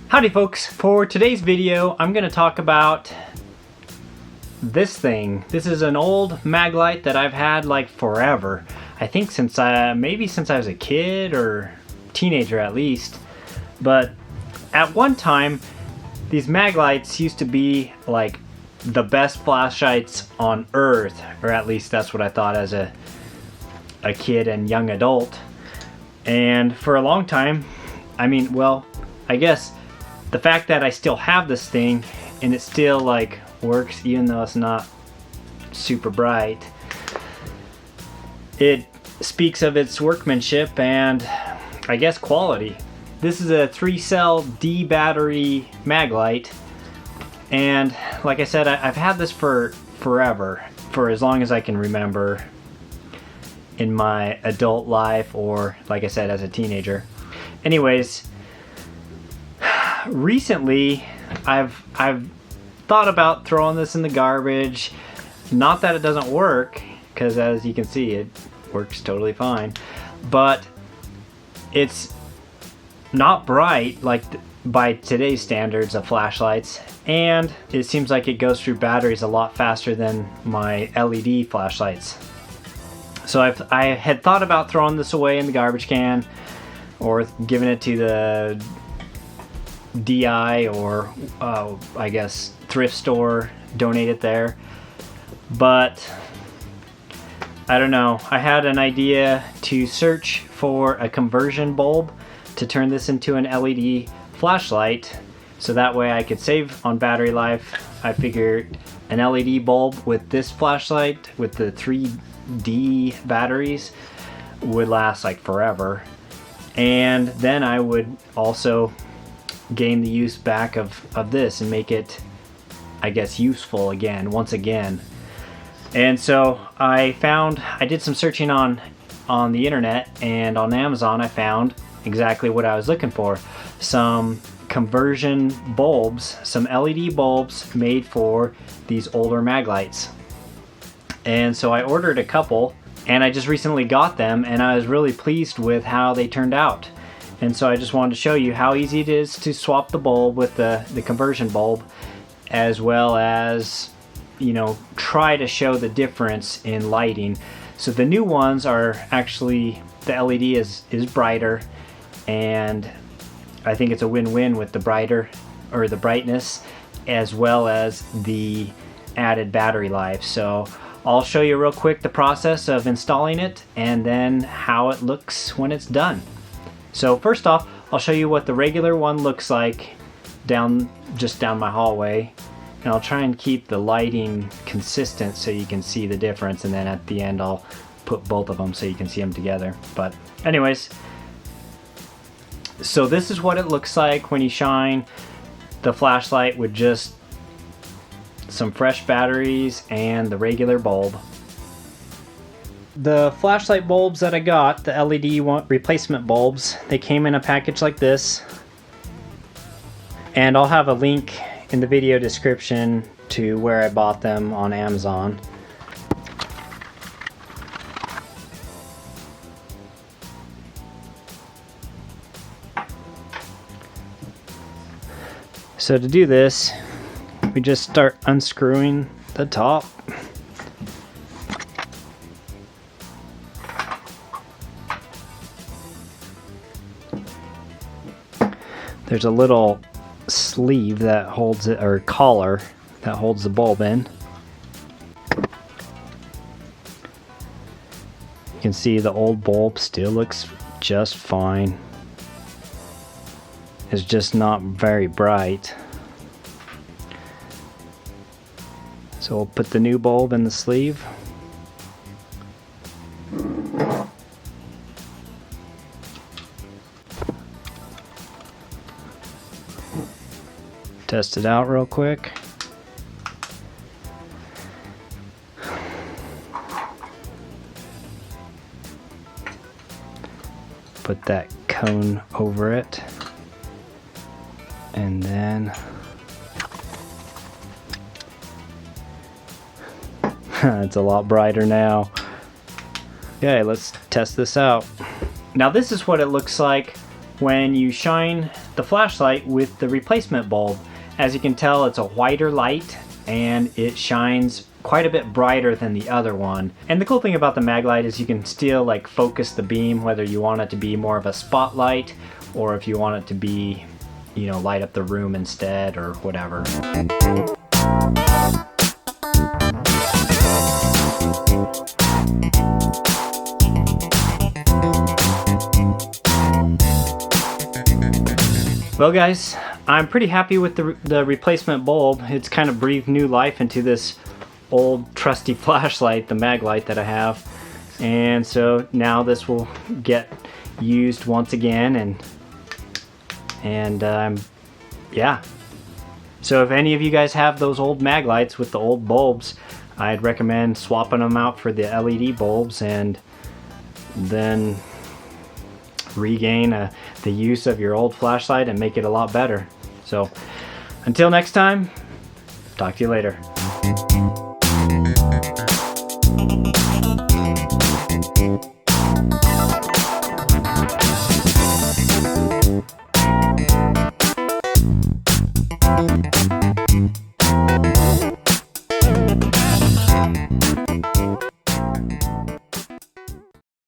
Howdy folks, for today's video I'm going to talk about this thing. This is an old Mag-Lite that I've had like forever. I think since maybe since I was a kid or teenager at least. But at one time these Mag-Lites used to be like the best flashlights on earth, or at least that's what I thought as a kid and young adult. And for a long time, I mean, well, I guess the fact that I still have this thing and it still like works even though it's not super bright, it speaks of its workmanship and I guess quality. This is a 3-cell D battery Mag-Lite, and like I said, I've had this for forever, for as long as I can remember in my adult life, or like I said, as a teenager. Anyways, recently I've thought about throwing this in the garbage. Not that it doesn't work, because as you can see it works totally fine, but it's not bright like by today's standards of flashlights, and it seems like it goes through batteries a lot faster than my LED flashlights. So I had thought about throwing this away in the garbage can or giving it to the DI or I guess thrift store, donate it there. But I don't know, I had an idea to search for a conversion bulb to turn this into an LED flashlight, so that way I could save on battery life. I figured an LED bulb with this flashlight with the 3D batteries would last like forever, and then I would also gain the use back of this and make it, I guess, useful again, once again. And so I did some searching on the internet, and on Amazon I found exactly what I was looking for. Some conversion bulbs, some LED bulbs made for these older Mag-Lites. And so I ordered a couple, and I just recently got them, and I was really pleased with how they turned out. And so I just wanted to show you how easy it is to swap the bulb with the conversion bulb, as well as, you know, try to show the difference in lighting. So the new ones are actually, the LED is brighter, and I think it's a win-win with the brightness as well as the added battery life. So I'll show you real quick the process of installing it and then how it looks when it's done. So first off, I'll show you what the regular one looks like just down my hallway, and I'll try and keep the lighting consistent so you can see the difference, and then at the end I'll put both of them so you can see them together. But anyways, so this is what it looks like when you shine the flashlight with just some fresh batteries and the regular bulb. The flashlight bulbs that I got, the LED replacement bulbs, they came in a package like this, and I'll have a link in the video description to where I bought them on Amazon. So to do this, we just start unscrewing the top. There's a little sleeve that holds it, or collar that holds the bulb in. You can see the old bulb still looks just fine. It's just not very bright. So we'll put the new bulb in the sleeve. Test it out real quick. Put that cone over it, and then it's a lot brighter now. Okay, let's test this out. Now this is what it looks like when you shine the flashlight with the replacement bulb. As you can tell, it's a whiter light and it shines quite a bit brighter than the other one. And the cool thing about the Mag-Lite is you can still like focus the beam, whether you want it to be more of a spotlight or if you want it to be, you know, light up the room instead or whatever. Well guys, I'm pretty happy with the replacement bulb. It's kind of breathed new life into this old trusty flashlight, the Mag-Lite that I have. And so now this will get used once again, and yeah. So if any of you guys have those old Mag-Lites with the old bulbs, I'd recommend swapping them out for the LED bulbs and then regain the use of your old flashlight and make it a lot better. So until next time, talk to you later.